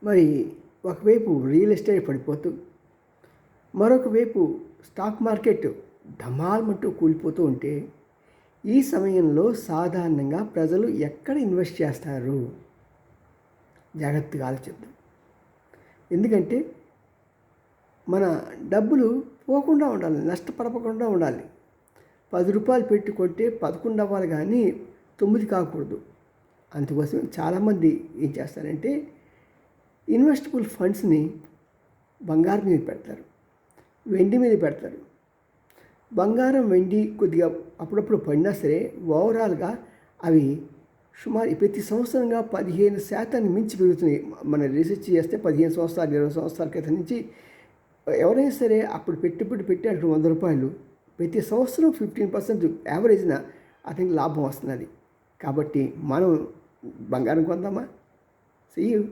మరి ఒకవైపు real estate పడిపోతూ, మరొక వైపు స్టాక్ మార్కెట్ ఢమాల్మంటూ కూలిపోతూ ఉంటే, ఈ సమయంలో సాధారణంగా ప్రజలు ఎక్కడ ఇన్వెస్ట్ చేస్తారు? జాగ్రత్తగా ఆలోచిద్దాం. ఎందుకంటే మన డబ్బులు పోకుండా ఉండాలి, నష్టపడకుండా ఉండాలి. రూ. 10 పెట్టి కొంటే 11 అవ్వాలి కానీ 9 కాకూడదు. అందుకోసం చాలామంది ఏం చేస్తారంటే ఇన్వెస్టబుల్ ఫండ్స్ని బంగారం మీద పెడతారు, వెండి మీద పెడతారు. బంగారం వెండి కొద్దిగా అప్పుడప్పుడు పడినా సరే ఓవరాల్గా అవి సుమారు ప్రతి సంవత్సరంగా 15% మించి పెరుగుతున్నాయి. మన రీసెర్చ్ చేస్తే 15 సంవత్సరాలు 20 సంవత్సరాల క్రితం నుంచి ఎవరైనా సరే అప్పుడు పెట్టుబడి పెట్టారు రూ. 100, ప్రతి సంవత్సరం 15% యావరేజ్న అతనికి లాభం వస్తున్నది. కాబట్టి మనం బంగారం కొందామా? See you.